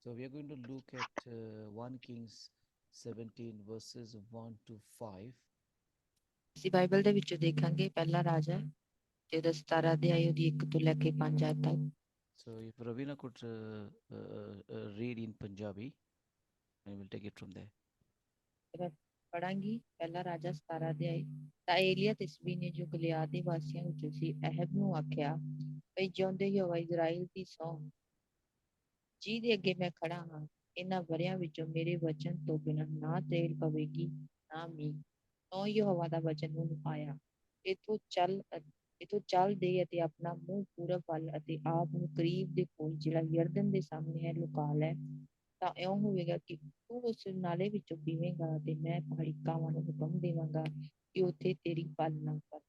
So we are going to look at 1 Kings 17 verses 1 to 5. ਅਸੀਂ Bible ਦੇ ਵਿੱਚੋਂ ਦੇਖਾਂਗੇ ਪਹਿਲਾ ਰਾਜਾ ਤੇ ਉਹਦਾ 17 ਅਧਿਆਇ ਉਹਦੀ 1 ਤੋਂ ਲੈ ਕੇ 5 ਆਇਤ ਤੱਕ। So if Ravina could read in Punjabi, and we'll take it from there. ਮੈਂ ਪੜਾਂਗੀ ਪਹਿਲਾ ਰਾਜਾ 17 ਅਧਿਆਇ। ਤਾਂ ਏਲੀਆ ਤਿਸਬੀ ਨੇ ਜੋ ਗਲਿਆਦ ਦੇ ਵਾਸੀਆਂ ਵਿੱਚੋਂ ਸੀ ਅਹਬ ਨੂੰ ਆਖਿਆ, ਭਈ ਜਿਉਂਦੇ ਯਹੋਵਾ ਇਜ਼ਰਾਈਲ ਦੀ ਸਹੁੰ ਜਿਹਦੇ ਅੱਗੇ ਮੈਂ ਖੜਾ ਹਾਂ, ਇਹਨਾਂ ਵਰ੍ਹਿਆਂ ਵਿੱਚੋਂ ਮੇਰੇ ਵਚਨ ਤੋਂ ਬਿਨਾਂ ਨਾ ਤੇਲ ਪਵੇਗੀ ਨਾ ਮੀਂਹ। ਤੋਂ ਯਹੋਵਾ ਦਾ ਵਚਨ ਉਹਨੂੰ ਆਇਆ, ਇਥੋਂ ਇਥੋਂ ਚੱਲ ਦੇ ਅਤੇ ਆਪਣਾ ਮੂੰਹ ਪੂਰਬ ਵੱਲ ਅਤੇ ਆਪ ਨੂੰ ਕਰੀਬ ਦੇ ਕੋਲ ਜਿਹੜਾ ਯਰਦਨ ਦੇ ਸਾਹਮਣੇ ਹੈ ਲੁਕਾ ਲੈ। ਤਾਂ ਇਉਂ ਹੋਵੇਗਾ ਕਿ ਤੂੰ ਉਸ ਨਾਲੇ ਵਿੱਚੋਂ ਪੀਵੇਂਗਾ ਅਤੇ ਮੈਂ ਪਹਾੜੀ ਕਾਵਾਂ ਨੂੰ ਹੁਕਮ ਦੇਵਾਂਗਾ ਕਿ ਉੱਥੇ ਤੇਰੀ ਪਾਲਣਾ ਕਰ।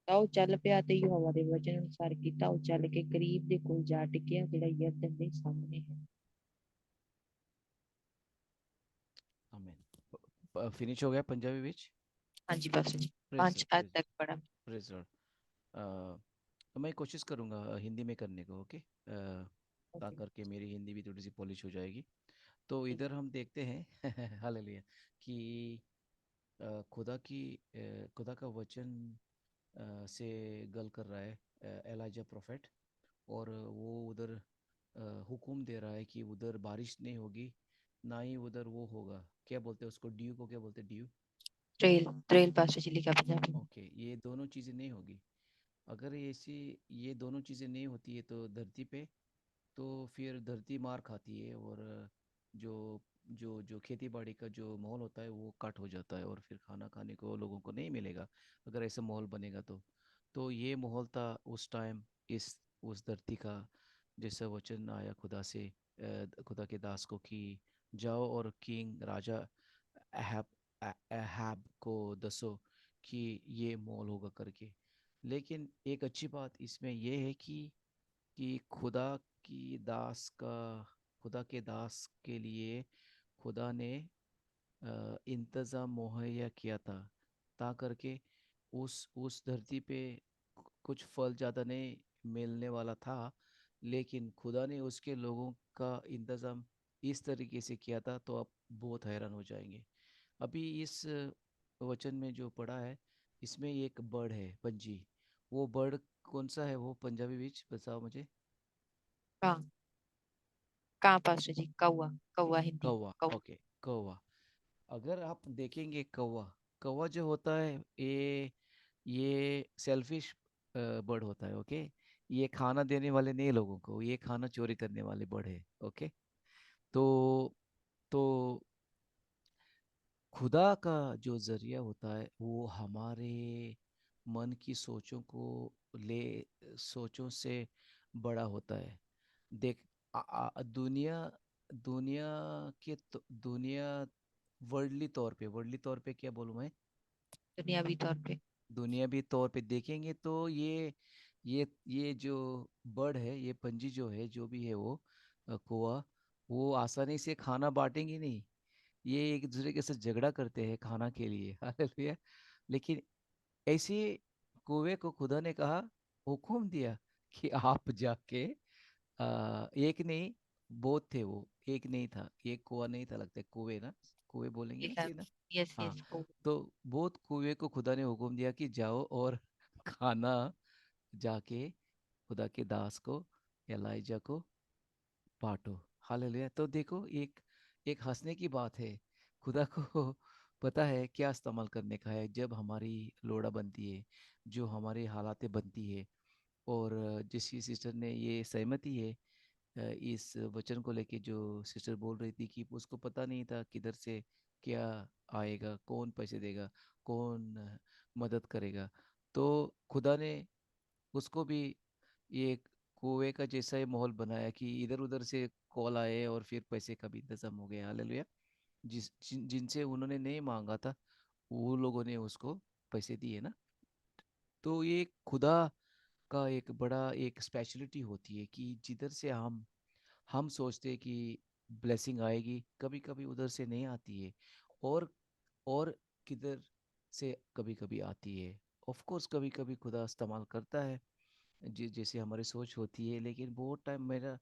ਤਾਂ ਉਹ ਚੱਲ ਪਿਆ ਤੇ ਯਹੋਵਾ ਦੇ ਵਚਨ ਅਨੁਸਾਰ ਕੀਤਾ। ਉਹ ਚੱਲ ਕੇ ਕਰੀਬ ਦੇ ਕੋਲ ਜਾ ਟਿਕਿਆ ਜਿਹੜਾ ਯਰਦਨ ਦੇ ਸਾਹਮਣੇ ਹੈ। Amen. Finish हो गया पंजाबी ਵਿੱਚ? ਹਾਂਜੀ ਪਾਸਟਰ जी, Praise 5 Lord, आयत तक पढ़ा। praise Lord. तो मैं कोशिश करूँगा हिंदी में करने को, ओके? ता ओके। करके मेरी हिंदी भी थोड़ी सी पॉलिश हो जाएगी। तो इधर हम देखते हैं हालेलुया कि खुदा का वचन से गल कर रहा है एलाजा प्रोफेट। और वो उधर हुक्म दे रहा है कि उधर बारिश नहीं होगी, ना ही उधर वो होगा, क्या बोलते हैं उसको, ड्यू को क्या बोलते हैं, ड्यू। त्रेल त्रेल पास्टर जी लिखा पंजाबी में। ओके, ये दोनों चीज़ें नहीं होगी। अगर ऐसी ये दोनों चीज़ें नहीं होती है तो धरती पे, तो फिर धरती मार खाती है। और जो जो जो खेती बाड़ी का जो माहौल होता है वो कट हो जाता है, और फिर खाना खाने को लोगों को नहीं मिलेगा अगर ऐसा माहौल बनेगा तो ये माहौल था उस टाइम इस उस धरती का। जैसा वचन आया खुदा से, खुदा के दास को कि जाओ और किंग राजा अहब अहब को दसो कि ये माहौल होगा करके। लेकिन एक अच्छी बात इसमें यह है कि खुदा के दास के लिए खुदा ने इंतज़ाम मुहैया किया था, ता करके उस धरती पे कुछ फल ज़्यादा नहीं मिलने वाला था। लेकिन खुदा ने उसके लोगों का इंतज़ाम इस तरीके से किया था, तो आप बहुत हैरान हो जाएंगे। अभी इस वचन में जो पढ़ा है, इसमें एक बर्ड है, पंजी। वो बर्ड कौन सा है, वो पंजाबी बीच बताओ मुझे। कां कां पास्टर जी, कौवा कौवा हिंदी कौवा, कौवा। ओके, कौवा। अगर आप देखेंगे कौवा, कौवा जो होता है ये सेल्फिश बर्ड होता है, ओके। ये खाना देने वाले नहीं लोगों को, ये खाना चोरी करने वाले बर्ड है, ओके। तो तो खुदा का जो जरिया होता है वो हमारे मन की ले सोचों से बड़ा होता है। देख, दुनिया दुनिया दुनिया वर्ल्डली तौर पे क्या बोलूँ मैं, दुनियावी तौर पे दुनियावी तौर पे देखेंगे तो ये जो बर्ड है, ये पंजी जो है, जो भी है वो कौवा, वो आसानी से खाना बांटेंगे नहीं। ये एक दूसरे के साथ झगड़ा करते हैं खाना के लिए हालेलुया। लेकिन ऐसे कौवे को खुदा ने कहा, हुक्म दिया कि आप जाके एक नहीं, बहुत थे वो, एक नहीं था, एक कौवा नहीं था, लगता है कौवे ना, कौवे बोलेंगे ना, सही ना। यस हाँ, यस कौवा। तो बहुत कुएं को खुदा ने हुक्म दिया कि जाओ और खाना जाके खुदा के दास को, एलाइजा को बांटो। हालेलुया। तो देखो, एक एक हंसने की बात है। खुदा को पता है क्या इस्तेमाल करने का है जब हमारी लोड़ा बनती है, जो हमारी हालातें बनती है। और जिस सिस्टर ने ये सहमति है इस वचन को लेके, जो सिस्टर बोल रही थी कि उसको पता नहीं था किधर से क्या आएगा, कौन पैसे देगा, कौन मदद करेगा। तो खुदा ने उसको भी ये कुएं का जैसा ही माहौल बनाया कि इधर उधर से कॉल आए और फिर पैसे का भी इंतजाम हो गया। हालेलुया। जिनसे उन्होंने नहीं मांगा था, वो लोगों ने उसको पैसे दिए ना। तो ये खुदा का एक बड़ा एक स्पेशलिटी होती है कि जिधर से हम सोचते हैं कि ब्लेसिंग आएगी, कभी कभी उधर से नहीं आती है। और और किधर से कभी कभी आती है। ऑफ कोर्स कभी कभी खुदा इस्तेमाल करता है जैसे हमारी सोच होती है, लेकिन बहुत टाइम मेरा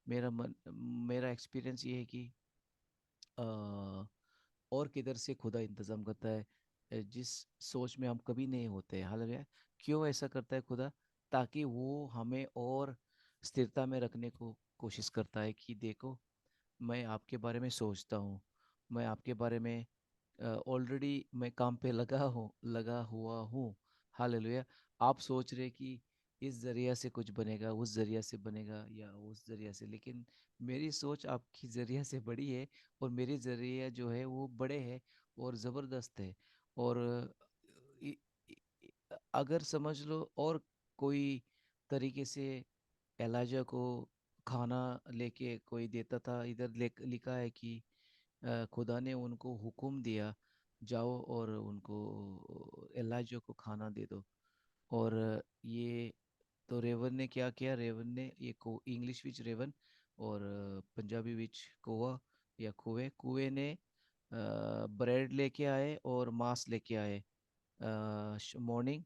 मेरा मन मेरा एक्सपीरियंस ये है कि अ, और किधर से खुदा इंतजाम करता है, जिस सोच में हम कभी नहीं होते। हालेलुया। क्यों ऐसा करता है खुदा? ताकि वो हमें और स्थिरता में रखने को कोशिश करता है कि देखो, मैं आपके बारे में सोचता हूँ, मैं आपके बारे में ऑलरेडी मैं काम पे लगा हुआ हूँ। हालेलुया। आप सोच रहे कि इस जरिया से कुछ बनेगा, उस जरिया से बनेगा, या उस जरिया से, लेकिन मेरी सोच आपकी जरिया से बड़ी है, और मेरी जरिया जो है वो बड़े है और ज़बरदस्त है। और इ- अगर समझ लो, और कोई तरीके से एलाजा को खाना लेके कोई देता था। इधर लिखा है कि खुदा ने उनको हुक्म दिया, जाओ और उनको एलाजा को खाना दे दो। और ये तो रेवन ने क्या किया? रेवन ने ये को इंग्लिश विच रेवन, और पंजाबी विच कोआ या कुएं। कुएं ने ब्रेड लेके आए और मांस लेके आए। मॉर्निंग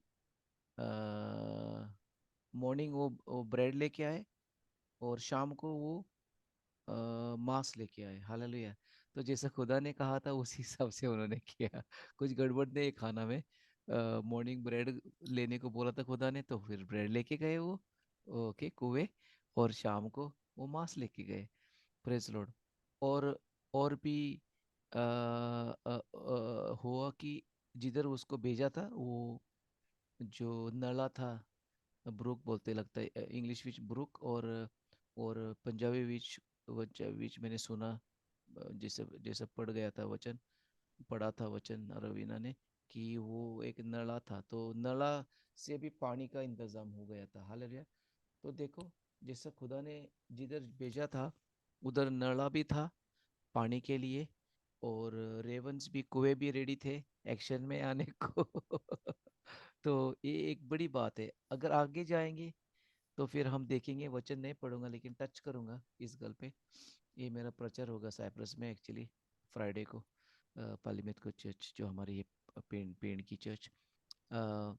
मॉर्निंग वो ब्रेड लेके आए, और शाम को वो मांस लेके आए। हालेलुया। तो जैसा खुदा ने कहा था उसी हिसाब से उन्होंने किया। कुछ गड़बड़ नहीं खाना में। मॉर्निंग ब्रेड लेने को बोला था खुदा ने, तो फिर ब्रेड लेके गए वो, ओके, कुएं। और शाम को वो मांस लेके गए। Praise Lord. और और भी हुआ कि जिधर उसको भेजा था, वो जो नला था, ब्रुक बोलते लगता है इंग्लिश विच ब्रुक, और पंजाबी विच मैंने सुना, जैसे जैसा पढ़ गया था वचन, पढ़ा था वचन रवीना ने, कि वो एक नला था, तो नला से भी पानी का इंतजाम हो गया था। हालेलुया। तो देखो, जैसा खुदा ने जिधर भेजा था, उधर नला भी था पानी के लिए, और रेवंस भी, कुएं भी रेडी थे एक्शन में आने को। तो ये एक बड़ी बात है। अगर आगे जाएंगे तो फिर हम देखेंगे, वचन नहीं पढ़ूंगा लेकिन टच करूंगा इस गल पे। ये मेरा प्रचार होगा साइप्रस में एक्चुअली, फ्राइडे को, पालीमेथ को चर्च, जो हमारी ये पेड़ पेड़ की चर्च। अ,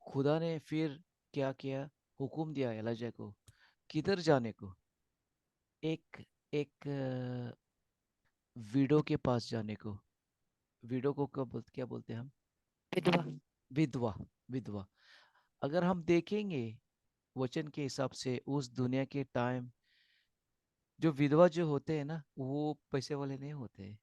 खुदा ने फिर क्या किया? हुक्म दिया एलाजा को किधर जाने को। एक एक विडो के पास जाने को। विडो को क्या बोलते हैं हम? विधवा। विधवा। विधवा। अगर हम देखेंगे वचन के हिसाब से, उस दुनिया के टाइम जो विधवा जो होते हैं ना, वो पैसे वाले नहीं होते हैं।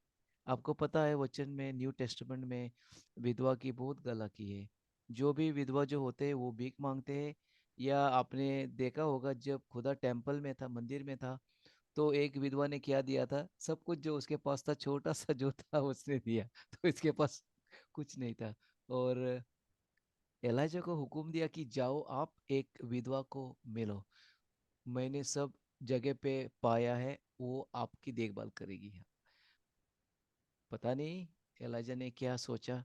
आपको पता है, वचन में, न्यू टेस्टामेंट में विधवा की बहुत गला की है। जो भी विधवा जो होते हैं वो भीख मांगते हैं। या आपने देखा होगा, जब खुदा टेम्पल में था, मंदिर में था, तो एक विधवा ने क्या दिया था? सब कुछ जो उसके पास था, छोटा सा जो था उसने दिया। तो इसके पास कुछ नहीं था। और एलाजा को हुक्म दिया कि जाओ, आप एक विधवा को मिलो, मैंने सब जगह पे पाया है, वो आपकी देखभाल करेगी। पता नहीं एलाजा ने क्या सोचा,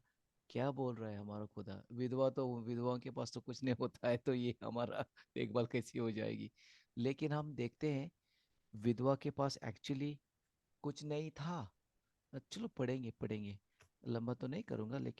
क्या बोल रहा है हमारा खुदा? विधवा तो, विधवाओं के पास तो कुछ नहीं होता है, तो ये हमारा देखभाल कैसी हो जाएगी? लेकिन हम देखते हैं, विधवा के पास एक्चुअली कुछ नहीं था। चलो पढ़ेंगे पढ़ेंगे, लंबा तो नहीं करूंगा, लेकिन